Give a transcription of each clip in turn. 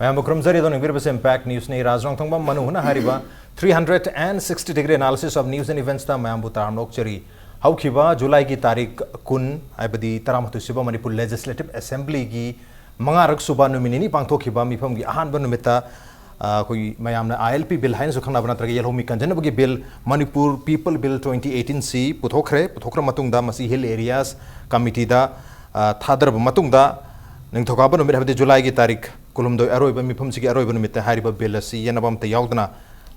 Mayam Bukram Zari don't give us impact news ni Raj Nongthombam Manung Hutna hariba 360-degree analysis of news and events ta mayam butam lok chari. How kiba July ki tarik kun aibadi taramatu siba Manipur Legislative Assembly ki mangarak suba nominini pangthok kiba mifam gi ahan banumita koi mayam na ILP bill hain sukhana bana tragi yelhomi kanjana bagi bill Manipur People Bill 2018 si puthokra matung da masi hill areas committee da thadar matung da Ningthokaba numit habdi July ki tarik kulumdo aroiba mifam sigi aroiba numit hariba bill asi yanabam te yaudna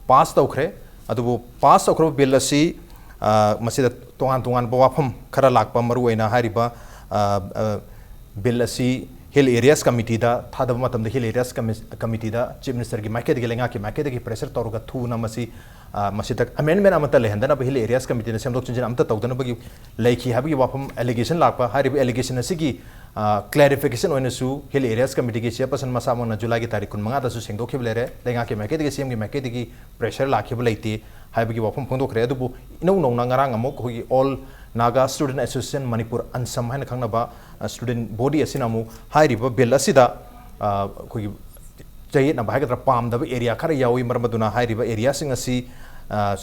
pass tawkhre adubu pass tawkhro bill asi masida tongan bawafam khara lakpa maru aina hariba bill asi hill areas committee da thadaba matam hill areas committee da chief minister gi maike de lenga ki maike de pressure tawruga thuna masi masida amendment amata lehendana hill areas committee na semdok chinjin amta tawdana bagi leiki habi wafam allegation lakpa hariba allegation asigi clarification on su hill areas committee ki chairperson masamo na July ki tarik kun manga da su sengdo khiblere lenga ki maike de CM gi maike de pressure lakhibla leiti haibagi wafam phongdokre adubu inau nong ngarang amok hogi all Naga Student Association Manipur ANSAM haina khangnaba student body asinamu hairiba bill asida hogi jayet na bhaigadra pamdaba area khara yawi marmaduna hairiba area sing asi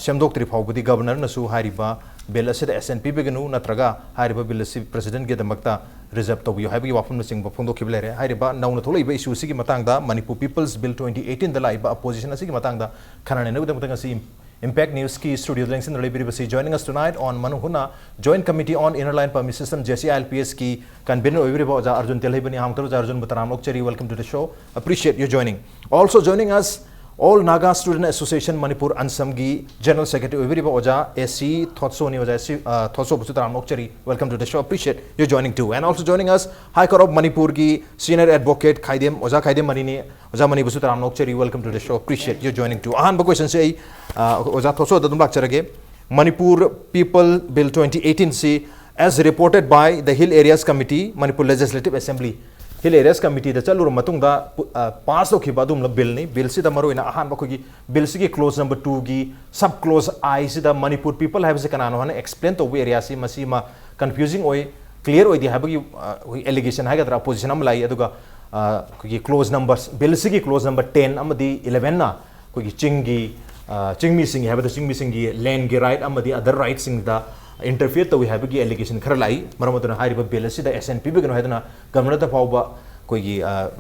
semdoktri phawbudi governor na su hairiba bill asida SNP beganu natraga hairiba bill asi president ge damakta reserve tobiyo haibagi wafam na singba phongdokiblere hairiba nauna tholaiba issue sigi matangda Manipur People's Bill 2018 da laiba opposition asigi matangda khanane na udamtang asi Impact News ki studio links in the joining us tonight on Manung Hutna Joint Committee on Inner Line Permit System JCILPS ki Convenor Arjun Telheiba ni hamtaru Arjun Bataram Lokchari. Welcome to the show. Appreciate you joining. Also joining us all Naga Student Association Manipur ANSAM gi General Secretary Oja SC Thotso ni Oja SC Thotso Bataram Lokchari. Welcome to the show. Appreciate you joining too. And also joining us High Court of Manipur ki Senior Advocate Khaidem Mani ni Oja Mani Bataram Lokchari. Welcome to the show. Appreciate you joining too. Ahan ba question say Oja Thotso dadum lakcharage Manipur People Bill 2018 si as reported by the Hill Areas Committee Manipur Legislative Assembly Hill Areas Committee da chalur matung da pass ki badum la bill ni bill si da maru ina ahan ba ko gi bill si ki clause number 2 gi sub clause I si da Manipur people have se kanano han explain to area si masi ma confusing oi clear oi di ha ba gi allegation ha ga tra opposition am lai aduga ko gi clause numbers bill si ki clause number 10 amadi 11 na ko gi chingmi sing have the chingmi sing gi land gi right amadi other rights sing da interfere to we have gi allegation khara lai maramaduna hariba bill si da SNP begano hedana governor da fawba koi gi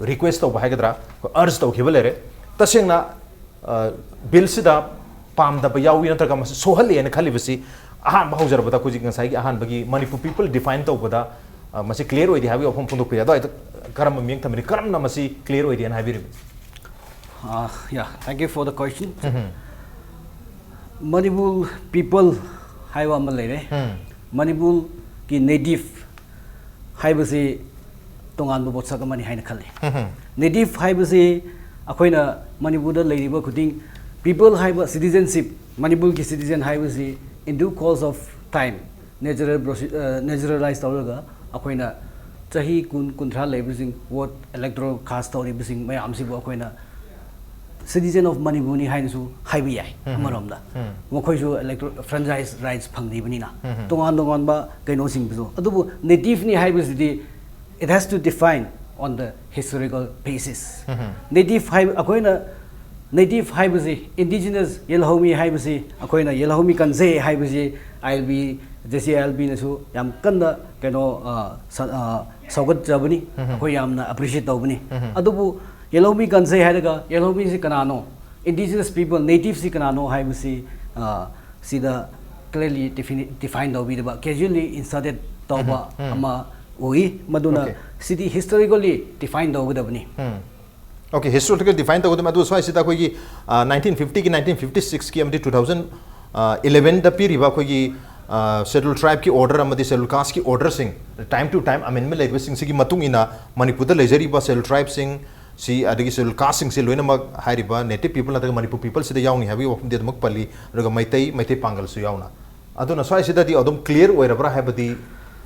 request to bahagadra ko urge to khibalere tasengna bill si da pam da bayawi natraga mas sohal ene khali basi ahan ba haujar bata ko ji ngasai gi ahan bagi Manipur people define to bada masi clear oi di habi opom pundok pira da karam meng thamri karam na masi clear oi di an habi yeah, thank you for the question. Manipur people haiwa malere Manipur ki native haibasi tongan bo botsa kamani haina khale native haibasi akoina Manipur da leiriba khuding people haiba citizenship Manipur ki citizen haibasi in due course of time naturalized tawraga akoina chahi kunthra leibising what electoral cast tawri bising mayam sibo akoina citizen of Manipur ni hainasu haibi yai amaromda mokhoisu electoral franchise rights phangdi banina tongan ba kaino sing biso adubu native ni haibisidi it has to define on the historical basis native akoina native haibisi indigenous yelhomi haibisi akoina yelhomi kanse haibisi ILB JCILB nasu yam kanna kaino saugat jabani akoi yamna appreciate tawbani adubu Yellow can say Hadaga, Yellow is Kanano, indigenous people, native Sikanano, Haibasi, see the clearly defined of it, but casually inserted Toba, Ama, Ui, Maduna, city historically defined over the Bani. Okay, historically defined over the Madu, so I said 1950 1956 KMD 2011 the period scheduled tribe ki order amadi scheduled caste ki order sing time to time amendment like sing sigi matung ina Manipur the leisure ba scheduled tribe sing si adigi scheduled caste sing se loina mag hairiba native people na Manipur people se yauni habi of de mak pali roga maitai pangal su yauna aduna so I said the odum clear oirabra habadi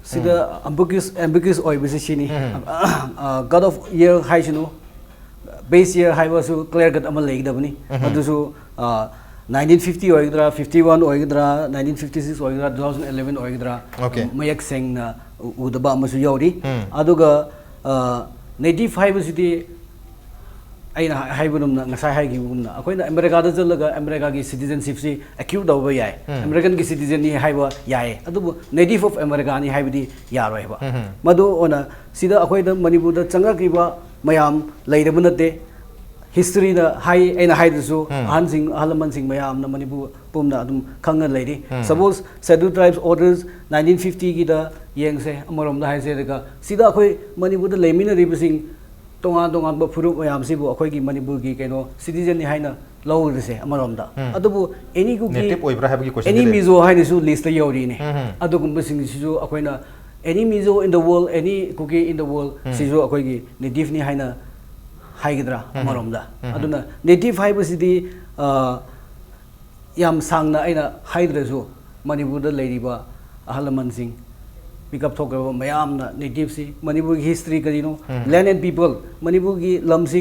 sida ambiguous oi bisini god of year haishinu base year haibasu clear gat amal legdabani adusu 1950 oigdra 51 oigdra 1956 oigdra 2011 oigdra mayak seng na udaba amasu yauri aduga native haibasidi aina haibunum na ngasai haigibumna akoina America da jalaga America gi citizenship si acute daw ba yai American gi citizen ni haiba yai adu native of America ni haibidi yaroi ba madu ona sida akoida Manipur da changa kiba mayam leidaba nate history da hai aina haidasu hansing halaman sing mayam na Manipur pumna adum khanga leidi suppose scheduled tribes orders 1950 gi da yengse amarom da haise daga sida akoi Manipur da lemina ribsing tongan tongan ba furu mayam sibu akoi gi Manipur gi keno citizen ni haina law rese amarom da adubu any ku native oibra habgi question any mizo hainisu list la yori ne adugum sing sisu akoina any mizo in the world any cookie in the world sisu akoi gi native ni haina haigidra amarom da aduna native haibasidi yam sangna aina haidrasu Manipur da leiriba ahalaman sing pick up talk about mayam na native si Manipur history karino land and people Manipur ki lamsi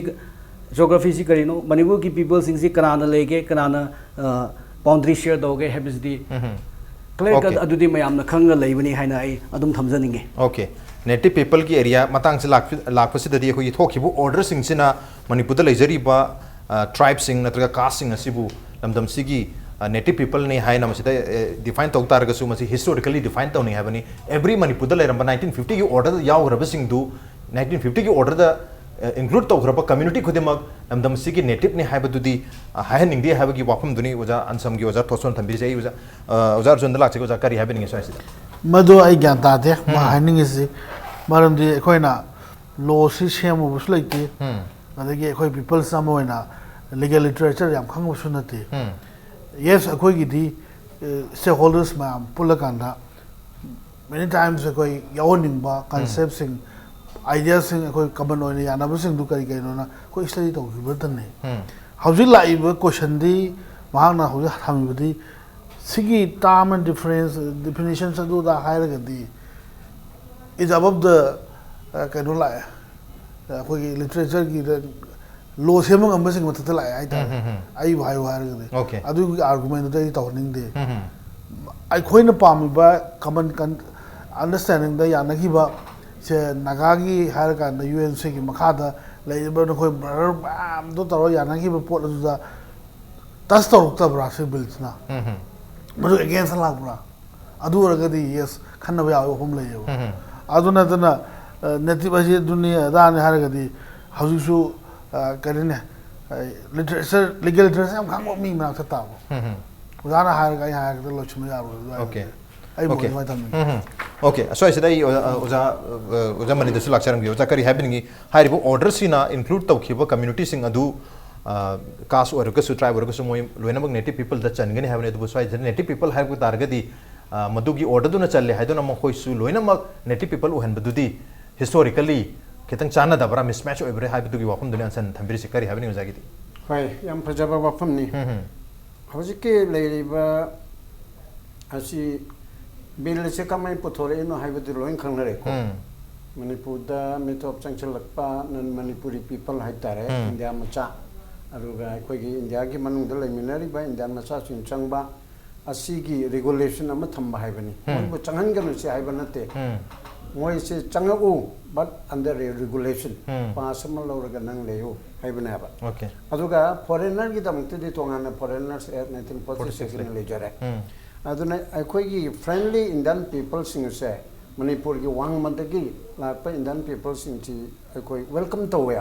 geography si karino Manipur ki people sing si kanana lege kanana boundary share doge habisdi clear ka adudi mayam na khanga leibani haina ai adum thamjaninge okay native people ki area matang se lakpasi da khoi thokibu order sing sina Manipur da leijari ba tribe sing natraga caste sing asibu lamdam sigi native people ne hai na masida define tau tar ga su masi historically define tau ne habani every Manipur da leramba 1950 ki order yaw graba sing du 1950 ki order da include tau graba community khudemak lamdam sigi native ne haiba dudi hai ning di haiba gi wafam duni oja ansam gi oja Thotso thambi jai oja Arjun da lakse oja kari happening so asida madu ai gyan ta de ma haning isi maram di koina law si shemu bus like adagi koi people samoina legal literature yam khang bu sunati yes akoi gi di stakeholders ma pulakanda many times akoi yawning ba concept sing ideas sing akoi common oina yana bu sing du kari kai no na koi study to gi burdan ne hauji lai ba question di mahang na hauji thami budi sigi term and difference definitions adu da higher gadi is above the kind of like koi literature gi law semang ambasing matatala ai ta ai vai vai gadi adu argument da ta honing de ai khoi na pam ba common understanding da yana gi ba se nagagi higher kan da UNC gi makha da lai ba no khoi am do taro yana gi ba pot da tas to ta bra se bills na madu against la bra adu ragadi yes khanna ba yaw hom lai yo adu na dana neti ba je dunia da ne har gadi hauju su karine literature legal literature am khang mi ma ta bo udana har ga ha ga lo chmu ya ro okay ai mo ma tam okay so is dai oja mani dasu lakcharam gi oja kari happening hi ribo order sina include tau khiba community sing adu caste or ka su tribe or ka su moi loina mag native people da changani have ne du so native people have ku targadi madugi order du na challe haidona mo khoi su loina mag native people u han badudi historically kitang chana da bara mismatch oibre ha bidugi wafam duni ansan thambiri sikari habini uzagiti hoi yam phajaba wafam ni hojike leiriba asi bill se kamai pothore no haibadi loin khangnare ko Manipur da metop changchalakpa nan Manipuri people haitare India macha aruga koi gi India gi manung da leminari ba Indian macha sin changba asigi regulation ama thamba haibani mo changhan ganu se haibana te moi se changagu but under a regulation pasama lauraga nang leyo haibana ba okay aduga foreigner gi damte di tongana foreigners at 1946 ni lejare aduna akoi gi friendly Indian people sing se Manipur gi wang mandagi lakpa Indian people sing chi akoi welcome to we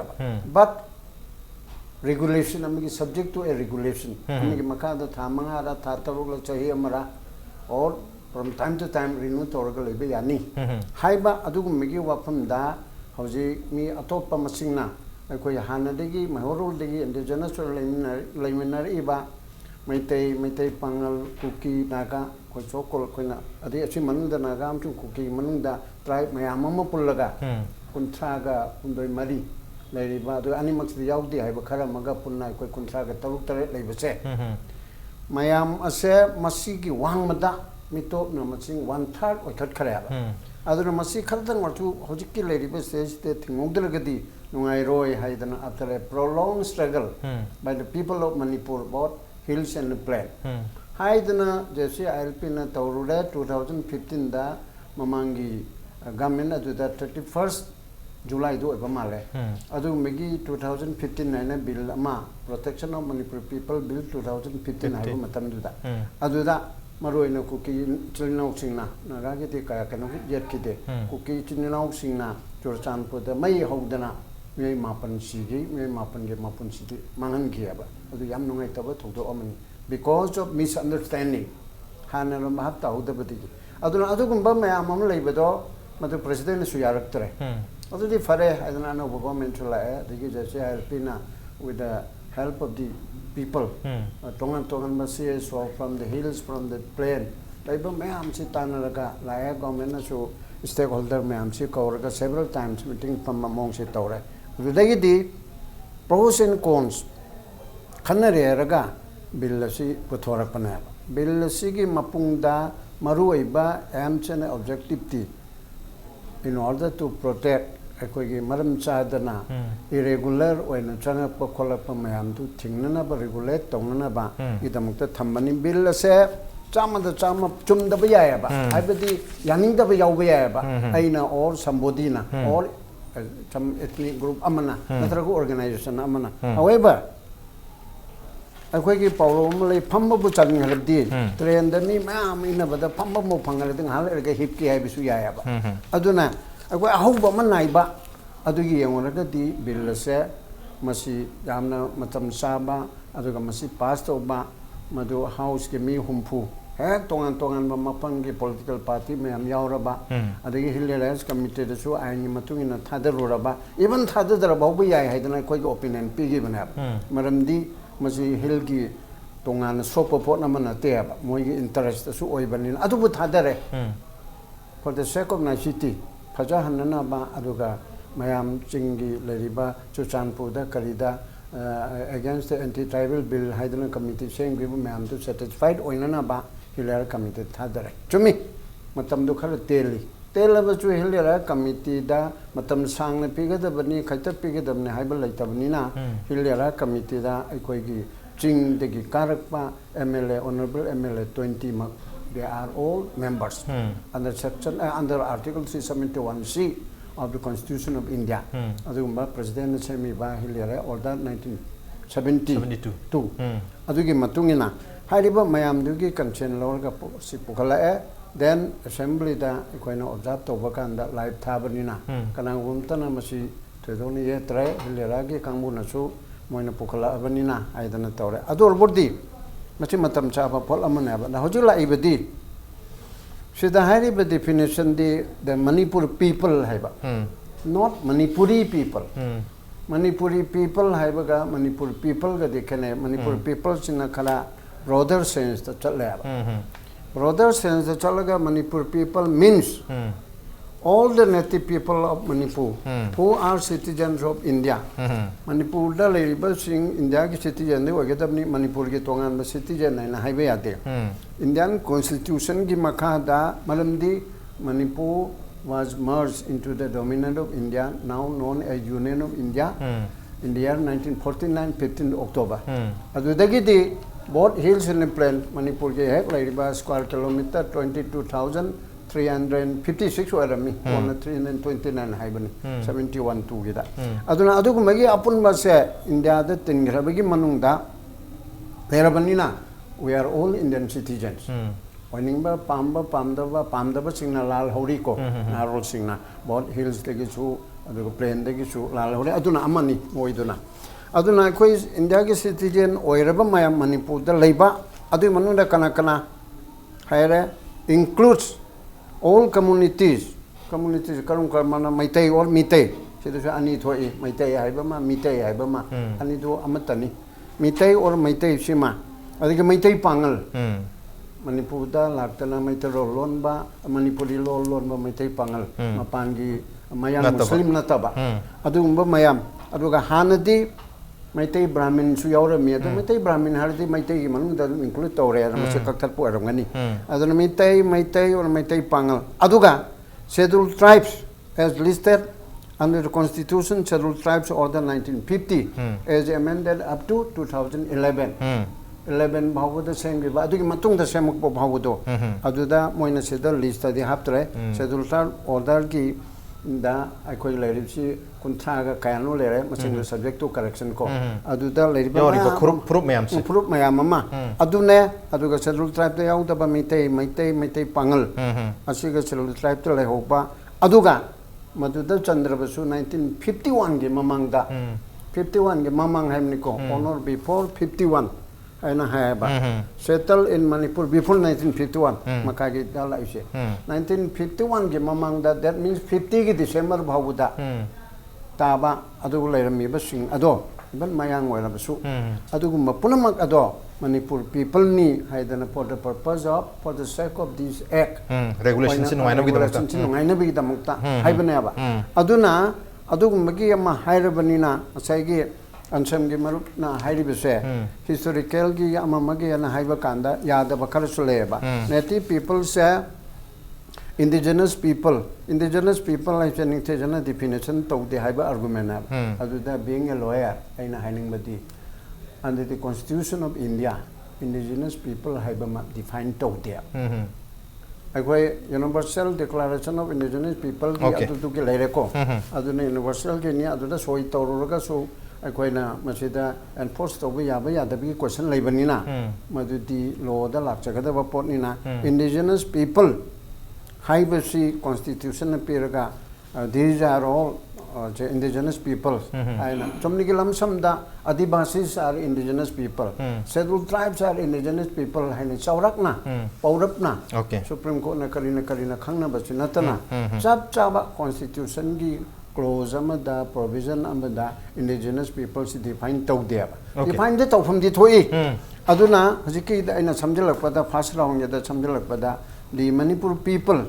but regulation amigi subject to a regulation amigi makada thamanga ra thatarugla chahi amara or from time to time renew torga lebe yani haiba adugu migi wafam da hauji mi atopa masingna akoi hanadegi mahorul degi indigenous leiminar iba maitai pangal kuki naga ko chokol koina adi achi manunda naga amchu kuki manunda tribe mayam ma pullaga kuntraga undoi mari leiriba do animax di yaudi haiba khara maga punna koi kuntraga taruk tare leibase mayam ase masigi wangmada mitop na masing 1/3 oitat khara aduna masi khardang wartu hojikki leiriba stage te thingogdalagadi nungai roi haidana after a prolonged struggle by the people of Manipur both hills and plain haidana JCILP na tawrude 2015 da mamangi government adu da 31st July do ba male adu megi 2015 na bill ama protection of Manipur people bill 2015 hai matam du da adu da maroi na kuki chilnau singna na ra ge te kaya kana yet kide kuki chilnau singna chorchan po da mai hodana me mapan sigi me mapan ge mapun sigi mangan ge ba adu yam nungai taba thodo amani because of misunderstanding hana ro ma ta hoda badi adu adu gumba me amam leibedo madu president su yarak tre adu di fare adana no government la the JCILPS na with the help of the people tongan masies from the hills from the plain leiba me am si tanaraga la government na su stakeholder me am si kauraga several times meeting from among si tore adu di pros and cons khanare raga bill si puthora pana bill si gi mapungda maru aiba amchana objective ti in order to protect akogi maram chadana irregular oina changa pakhola pamayam tu thingnana ba regulate tongnana ba idamukta thambani bill se chama da chama chumda ba ya ba aibadi yaning da ba yaw ba ya ba aina or somebody na or some ethnic group amana natrago organization amana however akogi paulo male phamma bu chang hardi train da mi ma ina ba da phamma mo phangal ding hal erga hip ki hai bisu ya ba aduna akoi ahouba man naiba adugi yengona di bill se masi yamna matam saba aduga masi pass to ba madu house ke mi humpu he tongan ba mapang ki political party me am yaura ba adugi hilarious committee da su aini matungina thadar ba even thadar ba bu yai haidana koi opinion pi gi bana maramdi masi hill ki tongan sopo pot na mana te ba moi interest su oi banin adu bu thadare for the sake of my city Paja Hanana ba aduga mayam chingi leriba chuchanpu da karida against the anti-tribal bill Haidana committee saying we mayam to satisfied oinana ba hilera committee thadare chumi matam du khala tela ba chu hilera committee da matam sangna pigada bani khaita pigada ne haibal laitabni na hilera committee da aikoi gi ching de gi karakpa MLA honorable MLA 20 mak they are all members under section under Article 371C of the Constitution of India. Adugumba President Semi ba hilera order 1972. Adugi matungina hariba mayam dugi consent law ga si pukala then assembly da ikoina observe to bakanda live thabanina kanang gumtana masi tedoni ye tre hilera gi kangbu nasu moina pukala abanina aidana tawre adur bordi mati matam chapa pol amana ba na hojula ibadi sida hari ba definition the Manipur people haiba not Manipuri people Manipuri people haiba ga Manipur people ga dekhane Manipur people sina khala broader sense ta chala broader sense ta chalaga Manipur people means all the native people of Manipur who are citizens of India. Manipur da leriba sing India ki citizen de wagadabni Manipur ki tongan ba citizen na haibe ate. Indian constitution ki makha da malamdi Manipur was merged into the dominant of India, now known as Union of India, in the year 1949, 15 October. Adudagi di both hills in the plain Manipur ki hai leriba square kilometer 22,356 were me, 329 haibani, 71 2 gida. Aduna adu kumagi apun base India the tingrabagi manungda perabanina. We are all Indian citizens. Waningba pamba pamdaba singna lal hori ko naro singna both hills tegi su adu plain tegi su lal hori aduna amani moiduna. Aduna koi India ki citizen oiraba maya Manipur da leiba adu manunda kana haire includes all communities karung karmana maitai or mitai sidu ani thoi maitai haibama mitai haibama ani do amatani mitai or maitai sima adike maitai pangal Manipur da laktana maitai lon ba Manipuri lon ba maitai pangal mapangi mayam muslim nataba adumba mayam aduga hanadi Maitai Brahmin su yaurami adu Maitai Brahmin hardi Maitai manung da include tawre ma se kaktar pu arangani aduna Maitai or Maitai pangal aduga scheduled tribes as listed under the Constitution Scheduled Tribes Order 1950 as amended up to 2011 11 bhawda same bi adugi matung da semuk bo bhawdo aduda moina sedal list di haptre Scheduled Tribe Order ki da akhoi leiribsi kunthra ga kayano lere masing subject to correction ko aduda leiriba proof mayam si proof mayam ama adune aduga schedule tribe ta yau da ba meitai pangal asiga schedule tribe ta lehoba aduga maduda chandrabasu 1951 ge mamangda 51 ge mamang haimni ko honor before 51 aina haba settle in Manipur before 1951 makagi dala ise 1951 ge mamang that means 50 ge December bhabuda taba adu leirami basing ado ban mayang wala basu adu gumba punamak ado Manipur people ni haidana for the purpose of for the sake of this act regulations in waina bi damukta haibane aba aduna adu gumba gi ama hairebanina asai ANSAM ki marup na hairi bise historical ki amamagi na haiba kanda yada bakar suleba native people say indigenous people I saying the jana definition to the haiba argument adu da being a lawyer aina haining badi under the constitution of India indigenous people haiba ma define to dia akwai universal declaration of indigenous people ki adu tu ki leire ko adu ne universal ki ni adu da soi tawruga so akoina masida enforce to ya da bi question leibanina madudi law da lakchagada ba potnina indigenous people haibasi constitution piraga these are all indigenous people aina somni ki lamsam da adivasis are indigenous people scheduled tribes are indigenous people haina chaurakna paurapna supreme court na karina khangna basinatana chaba constitution gi clause amada provision amada indigenous people si define tau dia define de tau phum di thoi aduna hajiki da aina samjalakpada first round ya da samjalakpada the Manipur people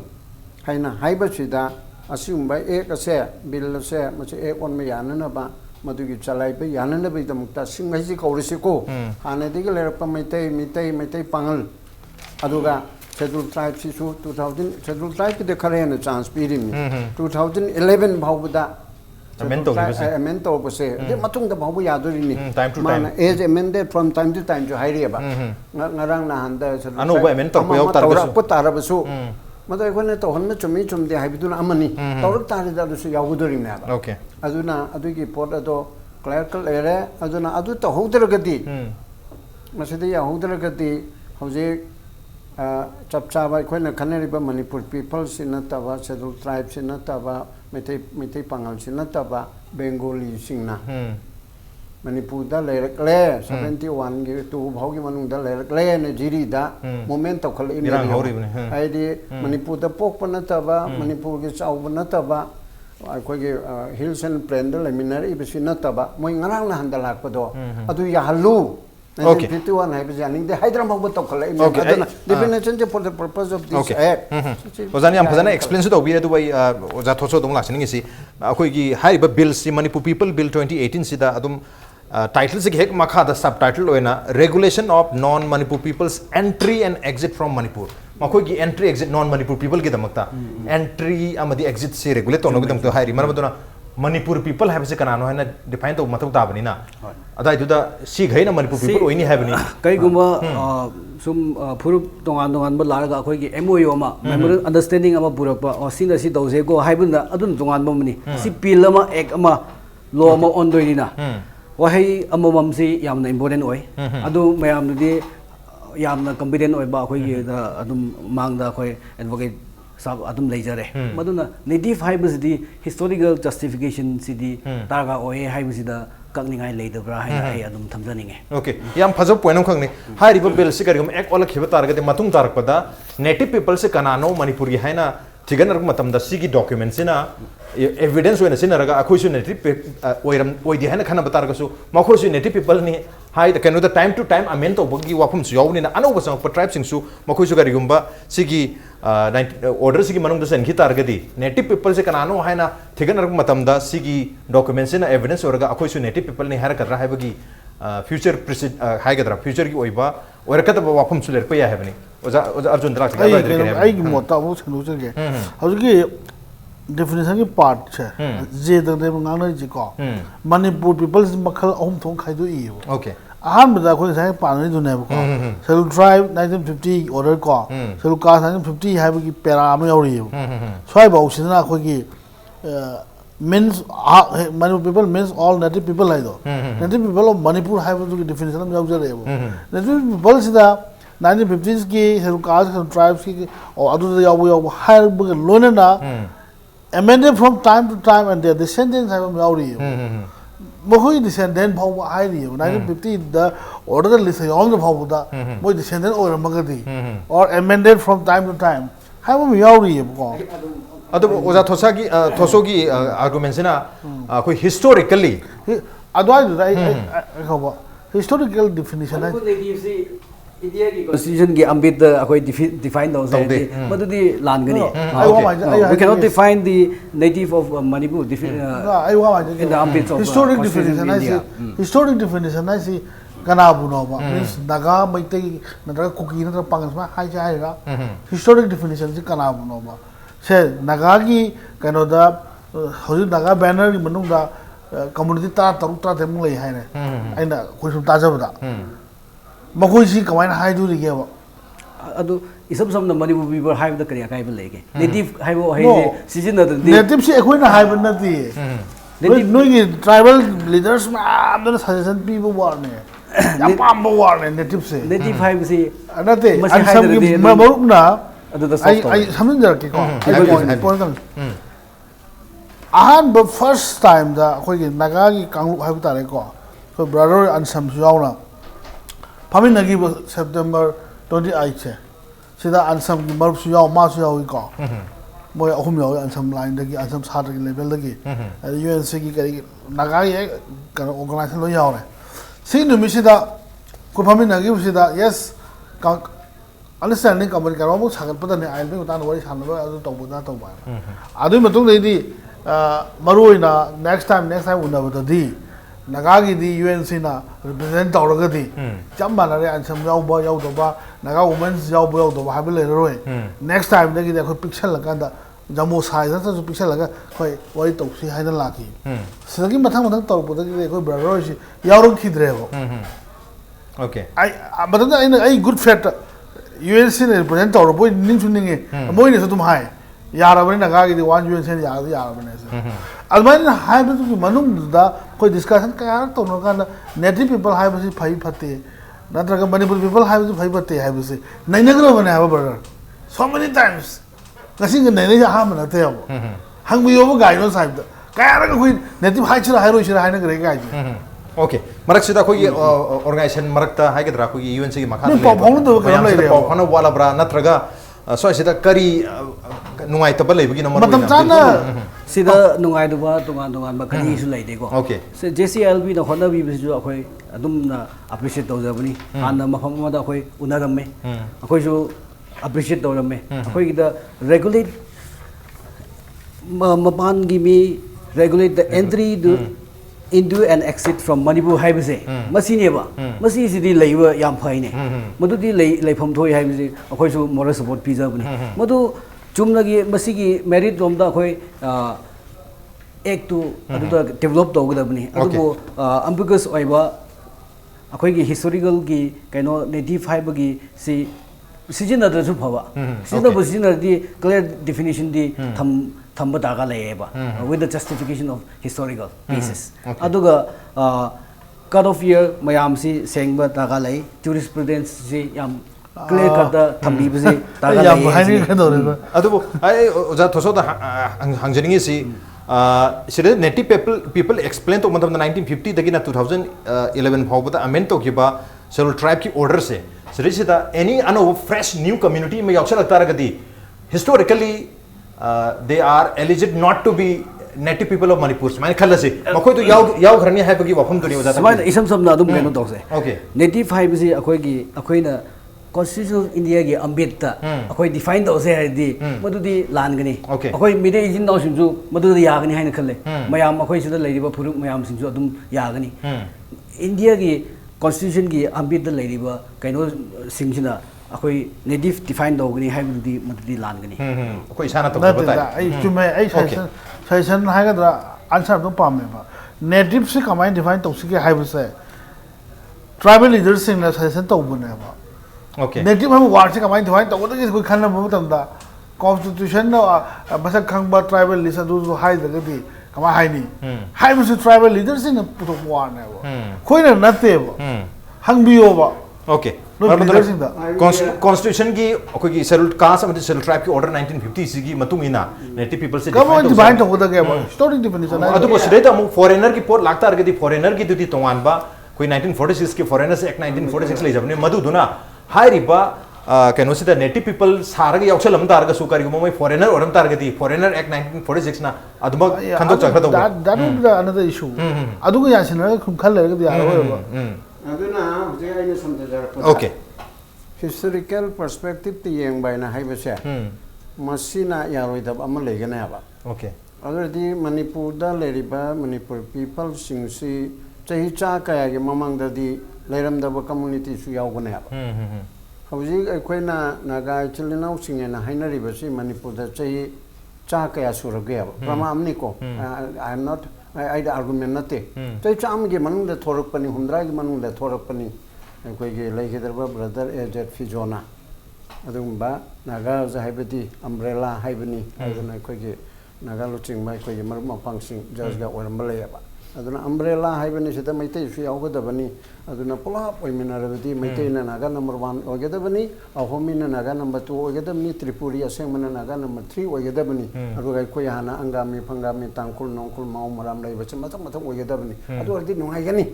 haina haiba sida asumba ek ase bill se mache ek on me yanana ba madugi chalai pe yanana be damukta singai si kaurisi ko hane digi lerpa meitai pangal aduga scheduled tribe sisu 2000 scheduled tribe the current chance pirim 2011 bhawda amend to bose de matung da bhawu yaduri ni time to time as amended from time to time jo hairi ba ngarang na handa anu ba amend to ko yaw tar basu madai khone to honme chumi de haibiduna amani tawrak tari da su yawuduri na ba okay aduna adugi pot ado clerical ere aduna adu to houdragadi masidi ya houdragadi hauze chap chaba khone khaneriba Manipur people sinataba scheduled tribe sinataba meitai pangal sinataba Bengali singna Manipur da lerakle 71 gi tu bhaugi manung da lerakle ne jiri da moment to khal in ai di Manipur da pok panataba Manipur gi chau panataba akhoi gi hills and plain da leminar ibisinataba moi ngarang na handalak pado adu ya halu 1951 hai bejaning de Hyderabad ba to khal in adana definition for the purpose of this act ozani am phazana explain so bi du bai oja Thotso dong laksini si akhoi gi haiba bill si Manipur people bill 2018 sida adum title se hek makha da subtitle oina regulation of non Manipur people's entry and exit from Manipur makhoi gi entry exit non Manipur people gi damakta entry amadi exit se regulate to no gi damto hairi maradona Manipur people have se kanano haina define to mathuk ta bani na adai du da si gai na Manipur people oini have ni kai guma sum phurup tongan ba laraga akhoi gi MOU ama memorandum understanding ama purakpa sinda si dause go haibunda adun tongan ba mani si bill ama ek ama law ama ondoina wahai amomam si yamna important oi adu mayam di yamna competent oi ba akhoi gi da adum mangda akhoi advocate sab adum leijare maduna native haibasidi historical justification sidi targa oi haibasida kakningai leidabra hai adum thamjaninge okay yam phajab point am khangni hai river bill se karigam ek ola khiba targa de matung tarakpada native people se kanano Manipuri haina thiganar matam da sigi documents ina evidence wena sinaraga akhoi su native oiram oidi haina khana batarga su makhoi su native people ni hai the kind of the time to time amend to bagi wafum su yawni na anu basang pa tribe sing su makhoi su garigumba sigi order sigi manung da sen khitar gadi native people se kanano haina thiganar matam da sigi documents ina evidence oraga akhoi su native people ni har kar raha hai bagi future hai gadra future ki oiba orakata wafum su ler pa ya hebni oja Arjun Telheiba ai mota bo chanu jage hauji definition ki part che je da de ngana ji ko Manipur people makhal ahum thong khaidu i okay aham da ko sai pa ni du ne ko scheduled tribe 1950 order ko scheduled caste 1950 hai ki para am yauri swai ba usina ko ki means Manipur people means all native people like though. Native people of Manipur have a definition of native people is the 1950s ki castes tribes ki or other higher Lunana amended from time to time and their descendants have Maori. Mohoi descendant Power High 1950 the order list on the Power Boy descendant or Magadi or amended from time to time. Have a Maori. Ado oza Thosagi Thosogi arguments na koi historically historical definition India की constitution की ambit कोई define those है मतलब दी land Ghani we cannot define the native of Manipur in the ambit of historic definition I see historic definition I see Kanabu no means Naga Maitei Naga Kuki Naga Pangasma Haja historic definition is Kanabu no say Nagagi Kanoda Hosi Naga banner Manunga community Taruta Temuli Hine and Kushum Tajabada Makuisi Kawan High do the game. Ado isam some the Manipur people have the Korea Kai lake. Native Hivo season of the native say Equina Hive Nati. Native tribal leaders, the suggestion people warn. Yapamba warn, native say. Native Hive say nothing. And some Mamurna, I something there. I had the first time the Nagagi Kangu Habitareko. So brother and some Yauna. Pami nagi September 28 sida ANSAM ki marp su yaw ma su yaw ko moi ahum yaw ANSAM line dagi ANSAM sat ki level dagi UNC ki kari naga ye kan organization lo yaw ne si nu mi sida ko pami nagi sida yes understanding company karo mo sagal pada ne ail pe utan wari san ba adu tobu da toba adu matung dei di maruina next time una ba di Nagagi di UNC na represent Tauragadi. Jambana and some Yauba Yaudoba, Naga women's Yauba Yaudoba, Habile. Next time they get a picture like that, Jamo size, that's a picture like a quite white to see Haida Lucky. So give Matama Taupo, they go brother, Yauro Kidrevo. Okay. But I good fat UNC represent Taurobo, Nintuning it, a boy is too high. Yaraban Nagagi, the one UNC Yaraban. Alman hybrid Manung da koi discussion kaya to no kana native people have si phai phate natraga Manipur people have si phai phate have si nainagro bane have brother so many times kasi nainai ha mana te abo hang bi obo gai no side kaya ra koi native hai chira hairo chira haina gre gai okay marak sida koi organization marakta hai gedra koi UNC ki makha le pawphong do kalam le pawphana wala bra natraga so sida kari nungai tabal lebagi number matam chana sida nungai do ba tungan ba kari isu lai de ko okay se JCILP da khona bi bisu akhoi adum na appreciate do jabani hana mafam ma da akhoi unaramme akhoi ju appreciate do ramme akhoi da regulate mapan gi mi regulate the entry into and exit from Manipur haibase masine ba masi sidi leiba yam phaine madu di leifam thoi haibase akhoi su moral support pizza bani madu chumnagi masigi merit rom da akhoi ek to adu develop togdabni adu ambiguous oiba akhoi gi historical gi kaino native haibagi si season adu su phaba season di clear definition di thamba daga layeba with the justification of historical pieces aduga cut off year mayam si sengba daga lay jurisprudence si yam clear cut the thambi bisi daga lay adu ai oja thoso da hangjaningi si sire native people explain to matlab 1950 dagi na 2011 phawba amend to kiba scheduled tribe ki order se sire sida any fresh new community me yaksha lagta ragadi historically they are eligible not to be native people of Manipur. माने खल्ला से मकोई तो याव घरनी है बगी वफम तो नहीं होता समाज इसम सब ना तुम कहनो तो से okay native है बसी अकोई ना constitution India की अम्बित ता अकोई define तो से है दी मधुदी लान गनी अकोई मिडे इजिन दाउ सिंजु मधुदी यागनी है न खल्ले मयाम अकोई सुधा लेरीबा फुरु मयाम सिंजु अदुम यागनी India की constitution की अम्बित लेरीबा कइनो सिंजना अकोई native define दोगनी है मधुदी लान गनी कोई साना तो बताए आई तुम्हें आई सजेशन है का आंसर तो पामे बा native से कमाई define तो उसके है बस है tribal leaders सिंह सजेशन तो बने बा okay native हम वार से कमाई define तो वो तो किसी कोई खाना बहुत तंदा constitution masak khangba tribal list adu hai dagadi kama hai ni hai musu tribal leaders in putok wan ne ba khoina natte ba hangbiyo ba okay constitution ki koi ki scheduled caste amadi scheduled tribe ki order 1950 sigi matung ina native people se define to hoda ga ba story definition adu ko sreta mu foreigner ki port lagta argadi foreigner ki duti tongan ba koi 1946 ki foreigners act 1946 le jabne madu duna hai riba keno sida native people sarga yaukshal am targa su kari mo foreigner oram targadi foreigner act 1946 na aduma khandok chakra do that would be another issue adu ko yasina khum khal le ga yaro ba aduna je aina samjara okay historical perspective ti yeng bai na hai base masina yaroi dab am le ga na ba okay already manipur da le riba manipur people sing si chahi cha kaya ge mamang da di leiram da ba community su yaw ga na ba hauji akoina naga chilnau sing na haina riba si manipur da chahi cha kaya su ra ge ba prama amni ko I am not I argument nate chahi cha am ge manung da thorak pani humdra ge manung da thorak pani koi ge lai ge darba brother AZ Fijona adum ba naga za haibati umbrella haibani aduna koi ge naga luching mai koi ge marum pangsing judge ga oram bale ba aduna umbrella haibani sita maitei su yaw da bani aduna pula poimina rabati maitei na naga number 1 oge da bani ahomi na naga number 2 oge da bani tripuri aseng mana naga number 3 oge da bani adu ga koi hana angami phangami tangkul nongkul mau maram lai ba chama matam oge da bani adu ardi nungai gani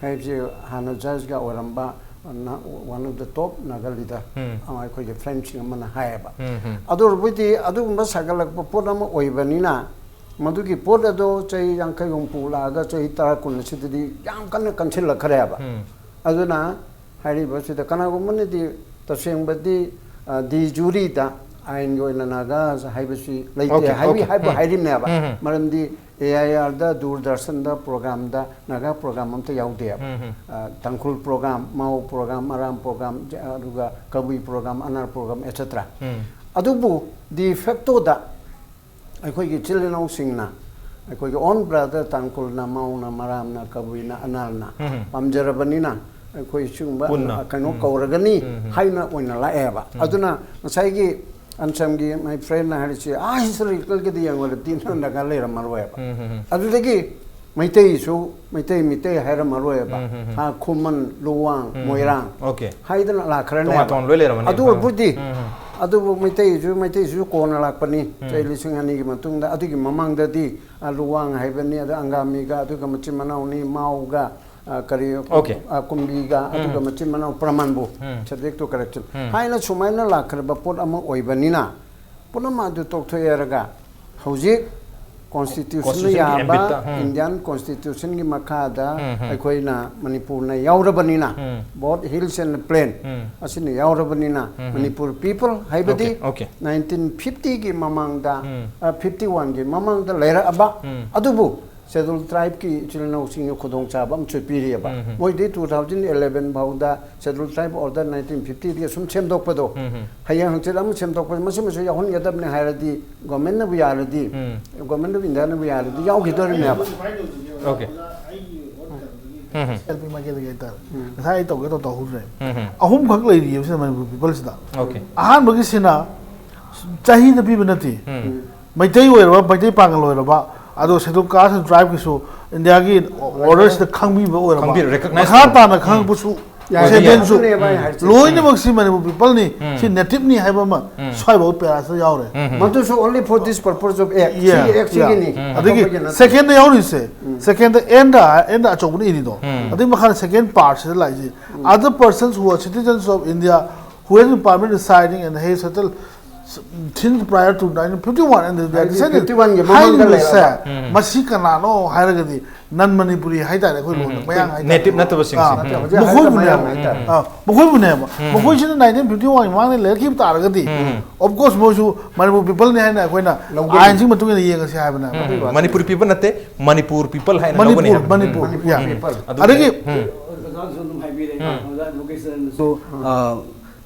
haibji hana judge ga oramba one of the top naga leader amai koi ge friends mana haiba adur buti adu ba sagalak podam oibanina madugi pod ado chai yankai gumpu la ga chai tara kun sididi yam kan kanchil khare ba aduna hari basi da kana gumne di taseng badi di juri da ain go na naga haibasi laite haibi haibu hairim ne ba maram di AIR da Doordarshan da program da naga program am ta yaude tangkul program mau program aram program aduga kabui program anar program etc adubu de facto da akhoi gi children au singna akhoi gi own brother tangkul na mau na maram na kabui na anar na pamjarabani na akhoi chungba kano kauragani haina oina la eba aduna sai gi ANSAM gi my friend na harichi historical ke diyang wala tin na ga le ramarwa ba adu degi maitei haira marwa ba ha khuman luwang moirang okay haidana la kharane ton le le ramani adu budi adu maitei ju ko na lakpani chai lising ani gi matung da adu gi mamang da di luwang haibani adu angami ga adu ga machi manau ni mau ga kari kumbi ga adu ga machi manau praman bu subject to correction haina sumaina la kharba pot ama oibanina punama adu tok thoyaraga hauji constitution ya ba Indian constitution gi makada aikoi na manipur na yaurabanina both hills and plain asini yaurabanina manipur people haibadi 1950 gi mamang da 51 gi mamang da lera aba adubu scheduled tribe ki chilnau sing khodong cha bam chupiri ba moi de 2011 bauda scheduled tribe order 1950 di sum chem dok pado hayang hang chelam chem dok pado masim so yahon yadab ne hairadi government na bu yaradi government of India na bu yaradi yaw gi dor ne ba okay help ma ge ge tar sai to ge to hu re ahum khak lai ri se man people sida okay ahan bagi sina chahi da bi banati mai tai oi ba bai tai pangal oi ba ado schedule caste and tribe ki so India ki orders the khangbi ba oi ba recognize khata na khang bu su loi ni maksi mani people ni si native ni hai ba ma swai ba pera sa yaw re matu so only for this purpose of act ni adigi second yaw ni se second end achok ni ni do adigi makhan second part se lai ji other persons who are citizens of India who have permanent residing and have settled since prior to 1951 and they decided 51 ge mamang da say masi kana no hairagadi non manipuri haida re khoi lo mayang haida native na to sing mokoi bune mokoi sin 1951 mang ne lerkim taragadi of course moju manipur people ne haina khoina ain sing matung ne yeng se haibana manipur people nate manipur people haina manipur yeah adagi so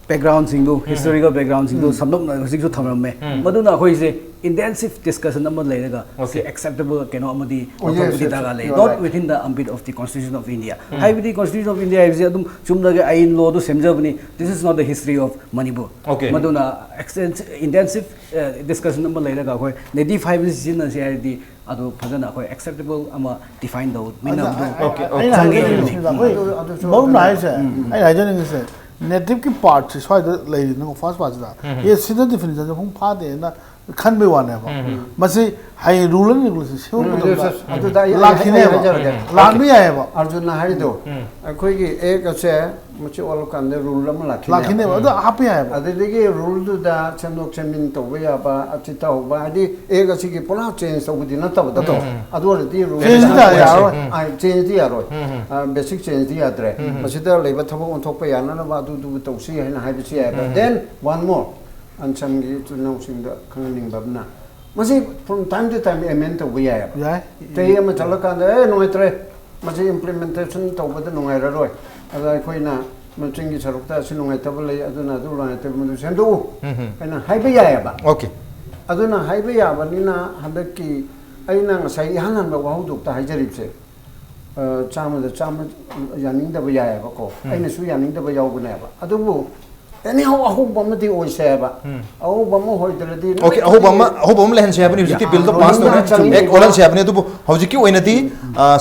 background historical background samdok hojik su thamramme maduna khoi se intensive discussion amad leiraga acceptable keno amadi daga le not within the ambit of the constitution of India the constitution of India is adum chumda ge ain law do semjabni this is not the history of Manipur maduna intensive discussion amad leiraga khoi native hybrid jin na se adu phajana khoi acceptable ama define do mina mom na is I don't know native ki part is why the lady no first part da ye sida definition jo hung pha de na khan be wane ba masi hai rule and regulation so adu da lakhine ba lakmi ya ba arjun na hari do akoi gi ek ase muchi ol kan de rule lam lakhine ba adu happy ya ba adu de rule du da chandok chamin to we ya ba atita ba di ek ase gi pola change so di na ta ba to adu di rule change da ya ro ai change di ya ro basic change di ya dre masi da leba thabo on thok pa ya na ba du to si hai na hai bi si ya then one more ANSAM gi tu nau sing da khangning babna masi from time to time amend to we ya te ma chalaka da no etre masi implementation to ba da no ngai ra roi ada khoi na matring gi sarukta si no ngai ta ba le aduna du la te mu sen du kana hai ba ya ba okay aduna hai ba ya ba ni na hadak ki aina ngasai hanan ba wa hu ta hai jarip se chama yaning da ba ya ba ko aina su yaning da ba yaw ba na ba adu bu anyhow ahu bam di oi se ba ahu bam hoi dra di okay ahu bam lehen se apni hujiki bill to pass no ek olan se apni to hujiki oina di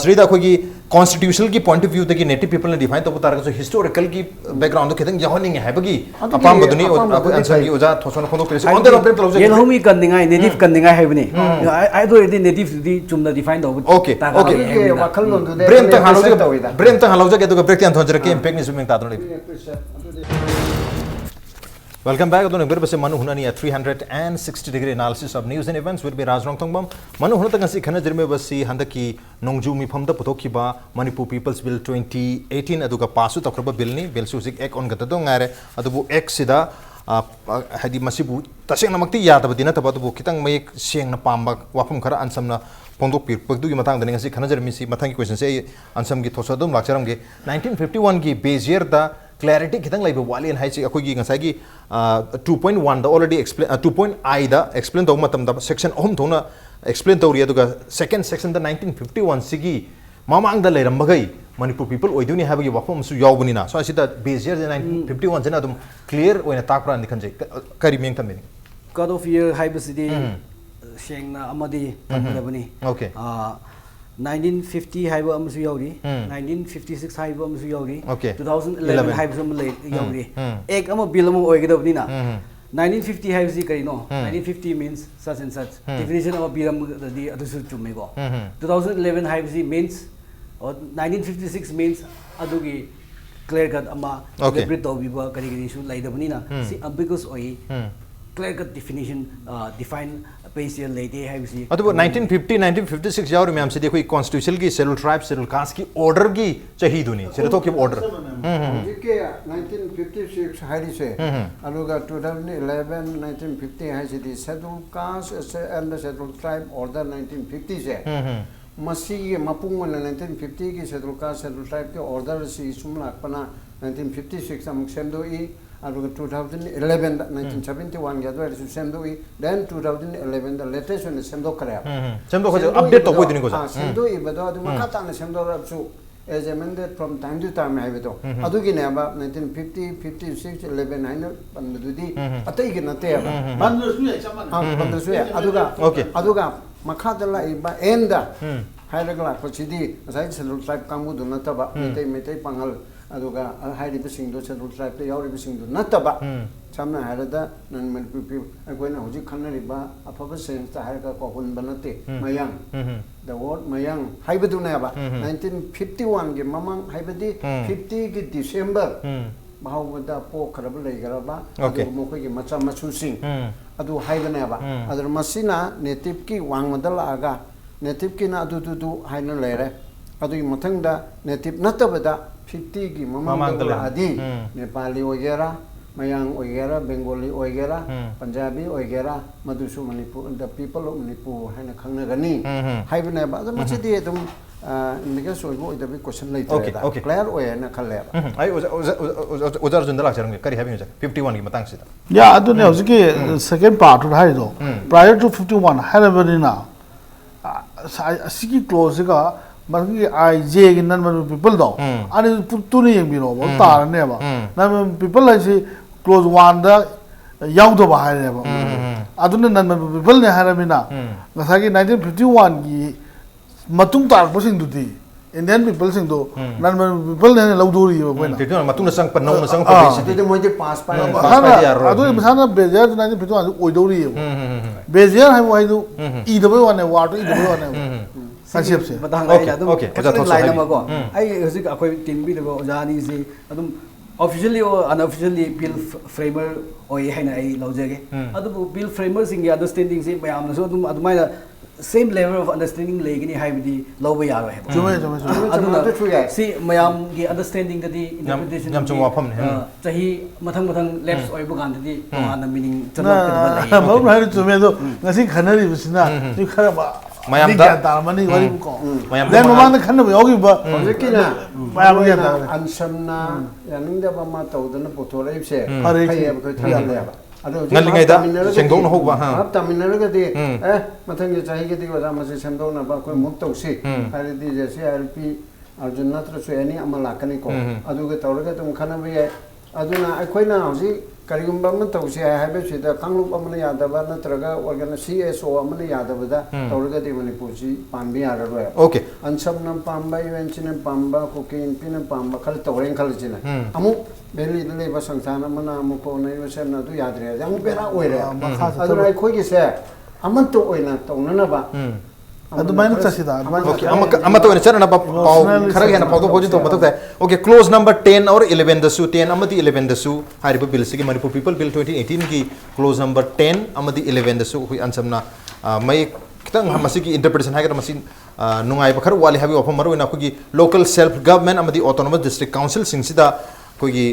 srida khoi gi constitutional ki point of view the native people ne define to tar so historical ki background to khedang yahoning hai bagi apam baduni answer gi oja thoson khondo pese on the open close ye homi kandingai native kandingai hai bani I do the native di chumna define do okay wakhal non du de brain ta haloja ke to break tan thonjere ke impact ni suming ta do Welcome back. Adon base Manung Hutna ni 360-degree analysis of news and events with me Raj Nongthombam. Manung Hutna tangasi khana jirme basi handaki nongju mi phamda puthokiba Manipur People's Bill 2018 aduga pasu takraba bill ni bill susik ek on gata do ngare adubu ek sida hadi masibu taseng namakti yada badina tabatu kitang may sieng na pamba wapum khara ANSAM na pondok pir pagdu gi matang dani ngasi khana jirme si matang ki question se ANSAM gi thosa dum lakcharam ge 1951 gi base year da clarity kitang lai wali and hai chi akoi gi ngasai gi 2.1 da already explain 2.I da explain do matam da section om thona explain to ri aduga second section da 1951 sigi mamang da leiram bagai Manipur people oiduni habagi wafam su yawbuni na so asida base year 1951 jana dum clear oina takra ni khanjai kari meng tam ni cut off year haibasidi sengna amadi tanbani okay 1950 haiba amsu yauri 1956 haiba amsu yauri 2011 haiba am late yauri ek ama bill am oigedabni na 1950 haibsi kari no 1950 means such and such definition of bill am di adusu chumme go 2011 haibsi means or 1956 means adugi clear cut ama deliberate to biba kari kari su laidabni na si ambiguous oi clear cut definition define Paisial lady have seen. About 1950, 1956 yaar mein humse dekho constitutional ki scheduled tribe, scheduled caste ki order ki chahi duni. Sir to ki order. Ke 1956 hari se. Aluga 2011, 1950 hai se di scheduled caste and the scheduled tribe order 1950 se. Masi mapung 1950 ki scheduled caste, scheduled tribe ke order si sumla pana 1956 amuk semdo I. Aluga 2011 1971 ga do su semdo I then 2011 the latest one semdo kare semdo ko update to ko dini ko semdo I bado adu makata na semdo su as amended from time to time hai bedo adu gi ne ba 1950 56 11 9 pandu di atai gi na te ba bandu su ya chaman bandu su ya aduga makata la ba enda hai regla ko chidi sai selu tribe kamu do na ta ba mete pangal aduga hai ri bising do selu tribe te yauri bising do na ta ba samna harada nan Manipur akoina hoji khanna ri ba afaba sen ta har ka ko hun banate mayang the word mayang haibadu na ba 1951 ge mamang haibadi 50 ge December bahawada po kharab lei garaba adu mo ko ge macha machu sing adu haibana ba adu masina native ki wang madal aga native ki na adu haina lere adu mathang da native natabada 50 ki mamang dal adi Nepali ogera Mayang ogera Bengali ogera Punjabi ogera madusu Manipur the people of Manipur haina khangna gani haibana ba adu machidi dum इनके सोइबो इधर भी question नहीं था okay clear हुए ना खले आई उजर जुंदला चरंगे करी हैबिंग जक 51 की मतंग सिदा या अदुने हौजिकी सेकंड पार्ट उड हाइदो प्रायर टू 51 हाइबनिना असिकी क्लोज का मरगी आईजे की नन पीपल दो आने तुने यंग बो तारने बा नन पीपल लाइसे क्लोज 1 दा याउदो बा हाइरेबा अदुने नन पीपल ने हाइरमिना ngसागी 1951 की मतुंग तारपसिंग दुदी इंडियन पीपल सिंग दो नन पीपल ने लौदोरी बा कोइना फिर मतुंग न संग पन्नौ न संग पबेसिटी तो मोजे पास पाए अदु मसाना बेजियर 1951 ओइदोरी बेजियर हाइ वाइदो इदबे वाने वाटो इदबे वाने संक्षेप से ओके लाइन अमा को आई हजिक अखोय टीम बी दबो जानी से अदुम ऑफिशियली और अनऑफिशियली बिल फ्रेमर ओय हैना आई लौजगे अदुबु बिल फ्रेमर सिंग अंडरस्टैंडिंग से मयाम नसो अदुम अदुमाइना same level of understanding legini haibidi lawba yaro hai जुमे si mayam gi understanding dadi interpretation yam chung wafam ne chahi mathang lapse oi bugan dadi ana meaning chanok ke ba ba hai जुमे दो ngasi khanari bisina ni khara ba mayam da तारमनी वरी को mayam then ममान खन्न योगी बा हजिकिना mayam के अंसमना यानिंग दा बमा तौदन पोथोरै से अरे खै अब खै थाले ngaligai da sengdong no hoba ha अब तमिलनाडु के दे मथंग के चाहिए के दे वदा मसे सेमदों ना बा कोई मुक्त तौसी हारे दी जैसे एलपी अर्जुन नत्र सुएनी अमला कनी को अदु के तौरगे तुम खना बे अदुना अखोइना हौजी करिगुम्बा मन तौसी हाइबे सिदा कांगलुप अमन यादबा नत्रगा ऑर्गन सीएसओ अमन यादबदा तौरगे दे मणिपुरसी पांबी आररो ओके अंसम न पांबा इवेंटसिन पांबा कुकिंग पिन पांबा खल तौरें खल जिना अमु बेली लेबा संस्थान अमना अमुको नैवसन अदु याद्रे जंग बेरा ओइरे अदु अखोइगे से अमन तो ओइना तौननबा अदु माइनस चसिदा ओके अमा तो चरना पाउ खरा हेना पाउ तो पोजि तो मत ओके क्लोज नंबर 10 और 11 दसु 10 अमदी 11 दसु हारिबो बिल सिगी मणिपुर पीपल बिल 2018 की क्लोज नंबर 10 अमदी 11 दसु हुई अंसमना मै खितंग मसिगी इंटरप्रिटेशन हाइगर मसिन नुंगाइ बखर वाले हाबी ऑफर मरुना खुगी लोकल सेल्फ गवर्नमेंट अमदी ऑटोनोमस डिस्ट्रिक्ट काउंसिल सिंगसिदा खुगी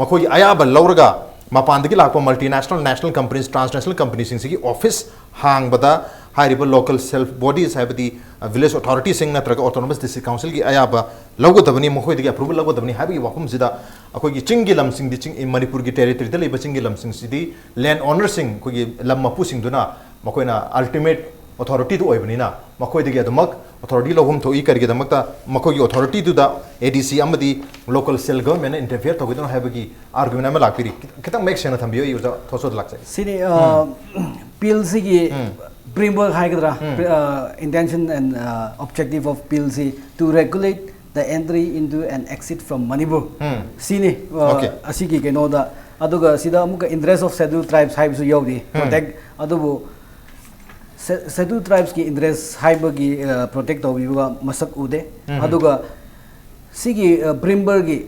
मखोगी आयाबा लौरगा मपानदगी लाको multinational national companies transnational company सिंगसिगी ऑफिस हांगबदा हाइरिबो लोकल सेल्फ बॉडीज हाइबदी विलेज अथॉरिटी सिंग नत्रगा ऑटोनोमस डिस्ट्रिक्ट काउंसिल की आयाबा लगोदबनी मखोयदगी अप्रूवल लगोदबनी हाबी वाफम जिदा अखोगी चिंगी लम सिंग दि चिंग मणिपुर की टेरिटरी द लेबा चिंगी लम सिंग सिदी लैंड ओनर सिंग खोगी लम मपु सिंग दुना मखोयना अल्टीमेट अथॉरिटी दु ओइबनिना मखोयदगी अदमक अथॉरिटी लोगम थोई करगे दमकता मखोगी अथॉरिटी दुदा एडीसी अमदी लोकल सेल गवर्नमेंट इंटरफेयर तोगदन हाइबगी आर्गुमेंट अमा लाक्पिरी खितंग मेक सेना थंबियो युजा थोसो लाक्से सिनी पीएलसी की framework haigdra intention and objective of PLC to regulate the entry into and exit from Manipur sini asigi keno da aduga sida amuka interest of scheduled tribes haibu yawdi protect adubu scheduled tribes ki interest haibu gi protect obiga masak ude aduga sigi framework gi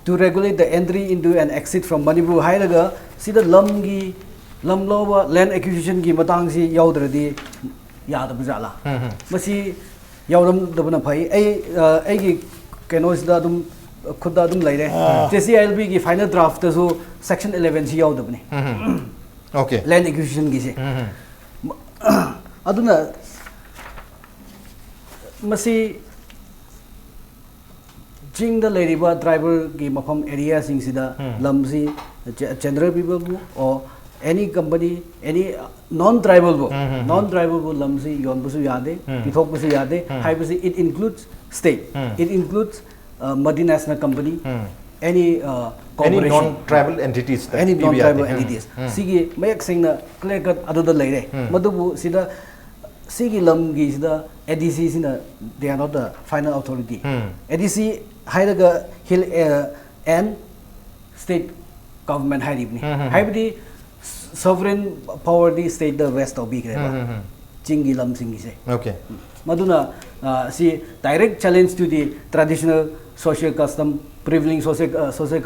to regulate the entry into and exit from Manipur hairaga sida lamgi lam loba land acquisition की मतंग सी याउद्रदी याद बुजाला मसी याउरम दबना फई ए की केनोसदा दुम खुदा दुम लेरे JCILP की final draft तो section 11 सी याउदबनी okay land acquisition की से अदुना मसी चिंग द लेरिबा ट्राइबल की मफम एरिया सिंग सिदा लमसी जनरल पीपल और any company any non-tribal lamsi yon busu yade pithok busu yade hai busu it includes state it includes multinational company any any non-tribal entities any non-tribal entities sigi mayak singna clear cut aduda leire madubu sida sigi lamgi sida ADC sina they are not the final authority ADC hairaga hill and state government hairibni haibdi sovereign power di state the west of big chingi lam singi se okay maduna see direct challenge to the traditional social custom prevailing social